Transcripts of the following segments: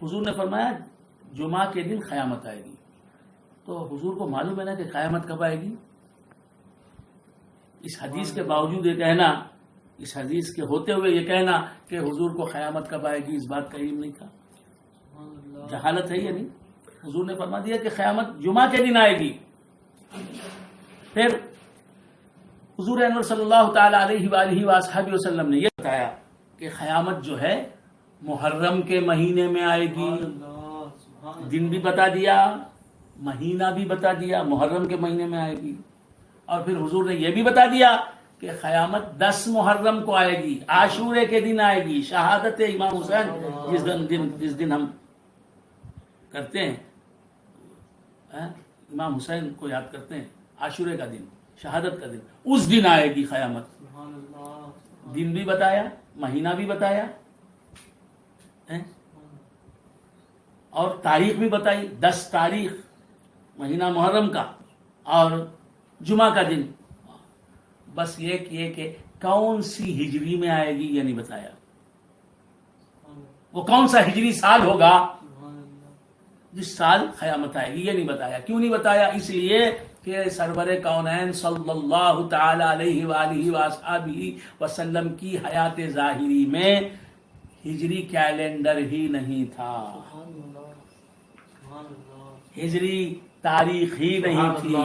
حضور نے فرمایا جمعہ کے دن قیامت آئے گی. تو حضور کو معلوم ہے نا کہ قیامت کب آئے گی. اس حدیث کے باوجود یہ کہنا، اس حدیث کے ہوتے ہوئے یہ کہنا کہ حضور کو قیامت کب آئے گی، اس بات کا علم نہیں تھا. جہالت ہے یا نہیں؟ حضور نے فرما دیا کہ قیامت جمعہ کے دن آئے گی. پھر حضور انور صلی اللہ تعالی علیہ وآلہ وصحبہ وسلم نے یہ بتایا کہ قیامت جو ہے محرم کے مہینے میں آئے گی. دن بھی بتا دیا، مہینہ بھی بتا دیا، محرم کے مہینے میں آئے گی. اور پھر حضور نے یہ بھی بتا دیا کہ قیامت 10 محرم کو آئے گی، عاشورے کے دن آئے گی. شہادت امام حسین جس دن ہم کرتے ہیں، امام حسین کو یاد کرتے ہیں، عاشورے کا دن، شہادت کا دن، اس دن آئے گی قیامت. دن بھی بتایا، مہینہ بھی بتایا، اور تاریخ بھی بتائی. 10 تاریخ مہینہ محرم کا اور جمعہ کا دن. بس یہ کہ کون سی ہجری میں آئے گی یہ نہیں بتایا. وہ کون سا ہجری سال ہوگا جس سال قیامت آئے گی یہ نہیں بتایا. کیوں نہیں بتایا؟ اس لیے کہ سرور کونین صلی اللہ تعالی علیہ وآلہ وصحبہ وسلم کی حیات ظاہری میں ہجری کیلنڈر ہی نہیں تھا، ہجری تاریخ ہی نہیں تھی.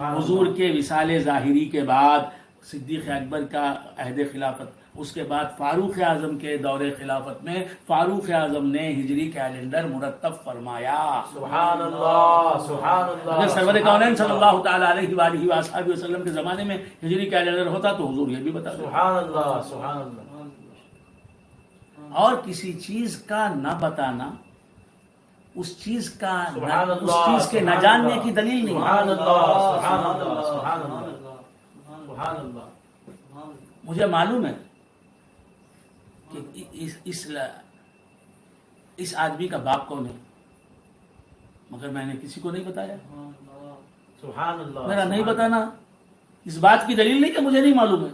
حضور کے وصال ظاہری کے بعد صدیق اکبر کا عہد خلافت، اس کے بعد فاروق اعظم کے دور خلافت میں فاروق اعظم نے ہجری کیلنڈر مرتب فرمایا. سبحان اللہ، سبحان اللہ. اگر سرور کونین صلی اللہ تعالی علیہ وآلہ وصحبہ وسلم کے زمانے میں ہجری کیلنڈر ہوتا تو حضور یہ بھی بتا دیتے. سبحان اللہ، سبحان اللہ. اور کسی چیز کا نہ بتانا اس چیز کا سبحان اس اللہ، چیز کے نہ جاننے کی دلیل نہیں. سبحان اللہ، سبحان اللہ، سبحان اللہ، سبحان اللہ. مجھے معلوم ہے کہ اس آدمی کا باپ کون ہے، مگر میں نے کسی کو نہیں بتایا. سبحان اللہ. میرا نہیں بتانا اس بات کی دلیل نہیں کہ مجھے نہیں معلوم ہے.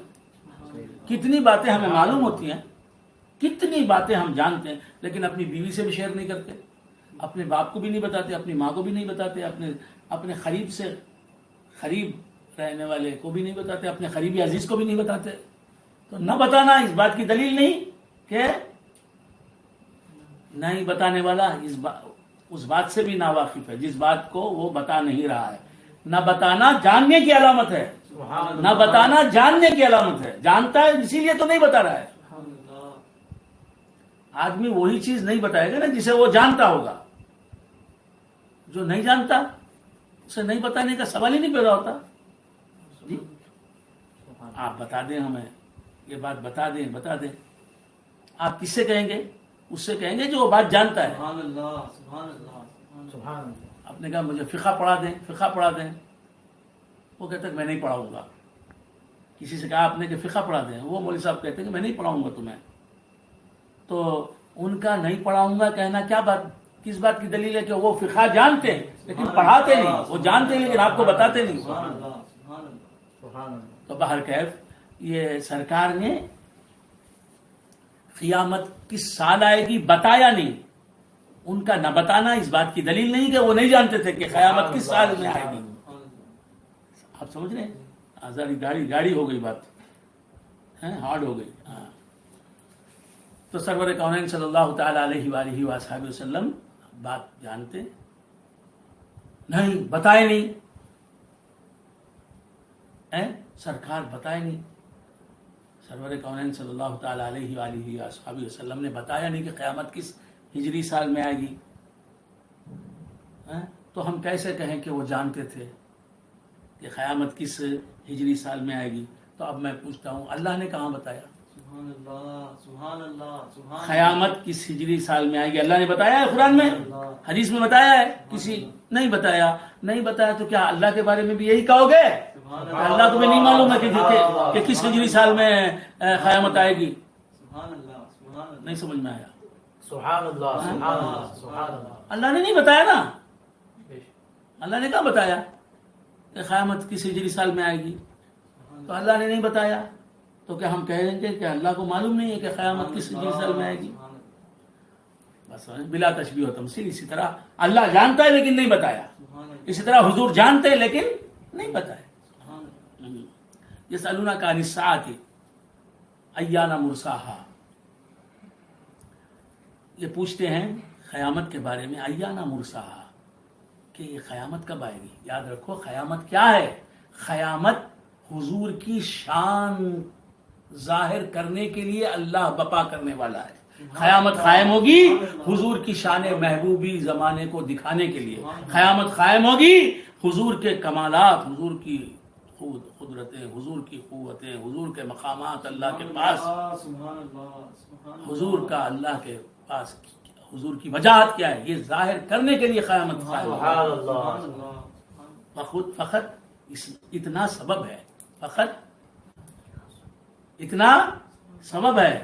کتنی باتیں ہمیں معلوم ہوتی ہیں، کتنی باتیں ہم جانتے ہیں، لیکن اپنی بیوی سے بھی شیئر نہیں کرتے، اپنے باپ کو بھی نہیں بتاتے، اپنی ماں کو بھی نہیں بتاتے، اپنے قریب سے قریب رہنے والے کو بھی نہیں بتاتے، اپنے قریبی عزیز کو بھی نہیں بتاتے. تو نہ بتانا اس بات کی دلیل نہیں کہ نہیں بتانے والا اس بات سے بھی ناواقف ہے جس بات کو وہ بتا نہیں رہا ہے. نہ بتانا جاننے کی علامت ہے، نہ بتانا جاننے کی علامت ہے. جانتا ہے اسی لیے تو نہیں بتا رہا ہے. آدمی وہی چیز نہیں بتائے گا نا جسے وہ جانتا ہوگا. جو نہیں جانتا اسے نہیں بتانے کا سوال ہی نہیں پیدا ہوتا. جی آپ بتا دیں، ہمیں یہ بات بتا دیں. آپ کس سے کہیں گے؟ اس سے کہیں گے جو وہ بات جانتا ہے. سبحان اللہ، سبحان اللہ، سبحان اللہ. آپ نے کہا مجھے فقہ پڑھا دیں. وہ کہتا ہے کہ میں نہیں پڑھاؤں گا. کسی سے کہا آپ نے کہ فقہ پڑھا دیں، وہ مولوی صاحب کہتے ہیں کہ میں نہیں پڑھاؤں گا تمہیں. تو ان کا نہیں پڑھاؤں گا کہنا کس بات کی دلیل ہے کہ وہ فقہ جانتے ہیں لیکن پڑھاتے نہیں. وہ جانتے ہیں لیکن آپ کو بتاتے نہیں. تو بہرکیف یہ سرکار نے قیامت کس سال آئے گی بتایا نہیں. ان کا نہ بتانا اس بات کی دلیل نہیں کہ وہ نہیں جانتے تھے کہ قیامت کس سال میں آئے گی. آپ سمجھ رہے ہیں؟ آزادی گاڑی ہو گئی، بات ہارڈ ہو گئی. تو سرور کونین صلی اللہ تعالی علیہ وآلہ وصحبہ وسلم بات جانتے نہیں، بتائے نہیں. سرکار بتائے نہیں. سرور کونین صلی اللہ تعالی علیہ وآلہ وصحبہ وسلم نے بتایا نہیں کہ قیامت کس ہجری سال میں آئے گی. تو ہم کیسے کہیں کہ وہ جانتے تھے کہ قیامت کس ہجری سال میں آئے گی؟ تو اب میں پوچھتا ہوں اللہ نے کہاں بتایا؟ سبحان اللہ، سبحان اللہ، سبحان. قیامت کس ہجری سال میں آئے گی اللہ نے بتایا ہے قرآن میں، حدیث میں بتایا ہے؟ کسی نہیں بتایا تو کیا اللہ کے بارے میں بھی یہی کہو گے؟ اللہ تمہیں نہیں معلوم ہے کہ کس ہجری سال میں قیامت آئے گی؟ سبحان اللہ، سبحان اللہ. نہیں سمجھ میں آیا. سبحان اللہ، سبحان اللہ، سبحان اللہ. اللہ نے نہیں بتایا نا. اللہ نے کہاں بتایا کہ قیامت کس ہجری سال میں آئے گی؟ تو اللہ نے نہیں بتایا تو کیا ہم کہہ دیں گے کہ اللہ کو معلوم نہیں ہے کہ قیامت کس ہجری سال میں آئے گی؟ بس بلا تشبیہ و تمثیل. اسی طرح اللہ جانتا ہے لیکن نہیں بتایا, اسی طرح حضور جانتے ہیں لیکن نہیں بتایا. یسألونک عن الساعۃ ایان مرساہا, یہ پوچھتے ہیں قیامت کے بارے میں, ایان مرساہا, کہ یہ قیامت کب آئے گی. یاد رکھو قیامت کیا ہے؟ قیامت حضور کی شان ظاہر کرنے کے لیے اللہ بپا کرنے والا ہے. قیامت قائم ہوگی حضور کی شان محبوبی زمانے کو دکھانے کے لیے. قیامت قائم ہوگی حضور کے کمالات, حضور کی قدرتیں, حضور کی قوتیں, حضور کے مقامات اللہ کے پاس, حضور کا اللہ کے پاس حضور کی وجاہت کیا ہے, یہ ظاہر کرنے کے لیے قیامت قائم ہوگی. فقط اتنا سبب ہے, فقط اتنا سبب ہے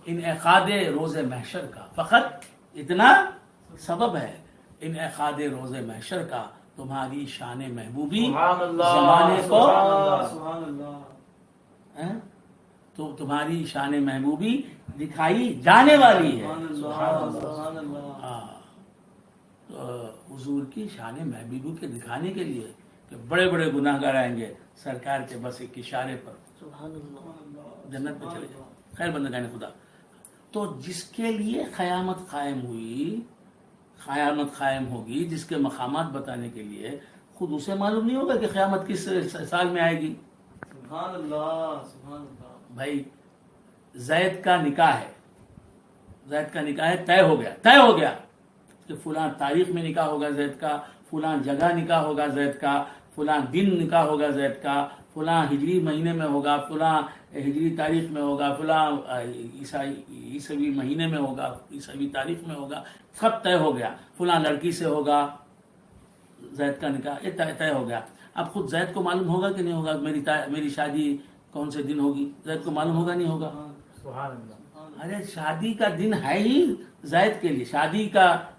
انعقاد روز محشر کا, فقط اتنا سبب ہے انعقاد روز محشر کا. تمہاری شان محبوبی زمانے کو, تو تمہاری شان محبوبی دکھائی جانے والی ہے. تو حضور کی شان محبوبی کے دکھانے کے لیے کہ بڑے بڑے گناہ گار آئیں گے سرکار کے بس ایک اشارے پر جنت پہ چلے جائیں. خیر بندگان خدا, تو جس کے لیے قیامت قائم ہوئی, قیامت قائم ہوگی, جس کے مقامات بتانے کے لیے, خود اسے معلوم نہیں ہوگا کہ قیامت کس سال میں آئے گی. سبحان اللہ, سبحان اللہ. بھائی زید کا نکاح ہے, زید کا نکاح ہے, طے ہو گیا کہ فلاں تاریخ میں نکاح ہوگا زید کا, فلاں جگہ نکاح ہوگا زید کا, فلاں دن نکاح ہوگا زید کا, فلاں ہجری مہینے میں ہوگا, فلاں ہجری تاریخ میں ہوگا, فلاں عیسوی مہینے میں ہوگا, عیسوی تاریخ میں ہوگا. سب طے ہو گیا. فلاں لڑکی سے ہوگا زید کا نکاح, یہ طے ہو گیا. اب خود زید کو معلوم ہوگا کہ نہیں ہوگا میری شادی کون سے دن ہوگی؟ زید کو معلوم ہوگا نہیں ہوگا؟ سبحان اللہ. ارے شادی کا دن ہے ہی زید کے لیے, شادی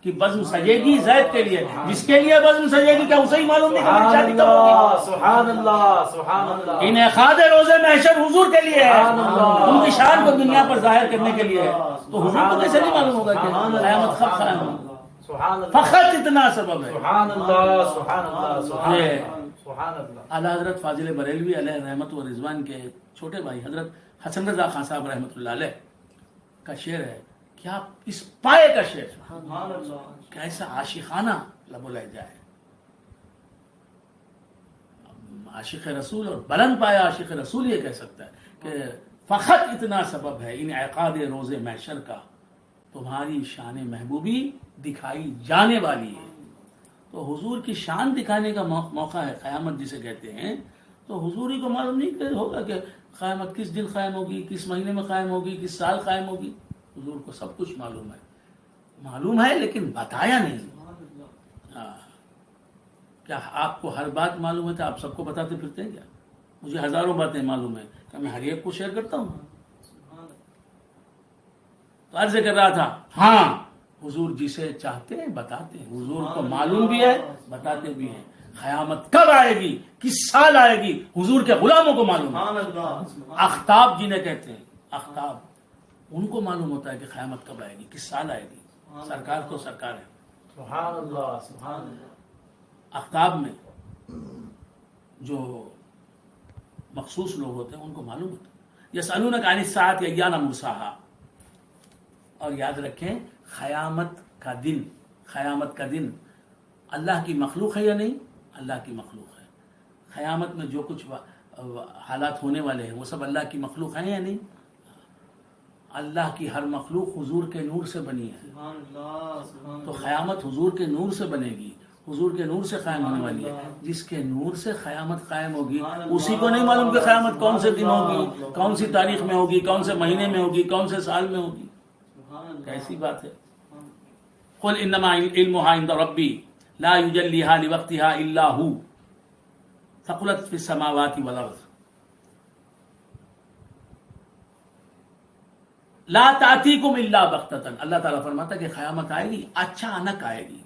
کی بزم سجے گی زید کے لیے. جس کے لیے بزم سجے گی کیا اسے ہی معلوم نہیں کہ میری شادی کب ہوگی؟ سبحان اللہ, سبحان اللہ. انعقاد روز محشر حضور کے لیے ہے, ان کی شان کو دنیا پر ظاہر کرنے کے لیے ہے. تو حضور کو کیسے نہیں معلوم ہوگا کہ قیامت کب قائم ہوگی؟ فقط اتنا سبب ہے. سبحان اللہ, سبحان اللہ, سبحان اللہ. اعلیٰ حضرت فاضل بریلوی علیہ رحمت و رضوان کے چھوٹے بھائی حضرت حسن رضا خان صاحب رحمۃ اللہ علیہ کا شعر ہے, کیا اس پائے کا شعر, سبحان اللہ. کیسا عاشقانہ لب و لہجہ ہے. عاشق رسول اور بلند پایا عاشق رسول یہ کہہ سکتا ہے کہ فقط اتنا سبب ہے انعقاد روز محشر کا, تمہاری شان محبوبی دکھائی جانے والی ہے. تو حضور کی شان دکھانے کا موقع ہے قیامت جسے کہتے ہیں. تو حضور ہی کو معلوم نہیں ہوگا کہ قیامت کس دن قائم ہوگی, کس مہینے میں قائم ہوگی, کس سال قائم ہوگی. حضور کو سب کچھ معلوم ہے لیکن بتایا نہیں. کیا آپ کو ہر بات معلوم ہے تو آپ سب کو بتاتے پھرتے ہیں کیا؟ مجھے ہزاروں باتیں معلوم ہیں, کیا میں ہر ایک کو شیئر کرتا ہوں؟ تو عرض کر رہا تھا, ہاں حضور جسے چاہتے ہیں بتاتے ہیں, حضور کو معلوم بھی ہے بتاتے بھی ہیں. قیامت کب آئے گی, کس سال آئے گی, حضور کے غلاموں کو معلوم ہے. اختاب جنہیں کہتے ہیں, اختاب, ان کو معلوم ہوتا ہے کہ قیامت کب آئے گی, کس سال آئے گی. سرکار کو سرکار ہے. سبحان اللہ, سبحان اللہ. اختاب میں جو مخصوص لوگ ہوتے ہیں ان کو معلوم ہوتا ہے. یسألونک عن الساعۃ ایان مرساہا. اور یاد رکھیں قیامت کا دن اللہ کی مخلوق ہے یا نہیں؟ اللہ کی مخلوق ہے. قیامت میں جو کچھ حالات ہونے والے ہیں وہ سب اللہ کی مخلوق ہیں یا نہیں؟ اللہ کی ہر مخلوق حضور کے نور سے بنی ہے. تو قیامت حضور کے نور سے بنے گی, حضور کے نور سے قائم ہونے والی ہے. جس کے نور سے قیامت قائم ہوگی اسی کو نہیں معلوم کہ قیامت کون سے دن ہوگی, کون سی تاریخ میں ہوگی, کون سے مہینے میں ہوگی, کون سے سال میں ہوگی. کیسی بات ہے. قل انما علمها عند ربی لا یجلیها لوقتها الا هو ثقلت فی السماوات والارض لا تأتیکم الا بغتۃ. اللہ تعالیٰ فرماتا ہے کہ قیامت آئے گی اچانک آئے گی.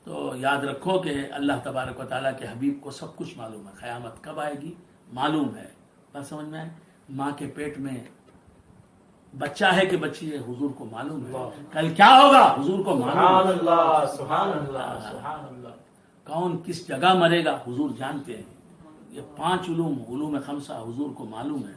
تو یاد رکھو کہ اللہ تبارک و تعالیٰ کے حبیب کو سب کچھ معلوم ہے. قیامت کب آئے گی معلوم ہے. بات سمجھ میں آئے؟ ماں کے پیٹ میں بچہ ہے کہ بچی ہے حضور کو معلوم ہے، کل کیا ہوگا حضور کو معلوم سبحان ہے، اللہ سبحان اللہ سبحان اللہ. کون کس جگہ مرے گا حضور جانتے ہیں. یہ 5 علوم خمسہ حضور کو معلوم ہے.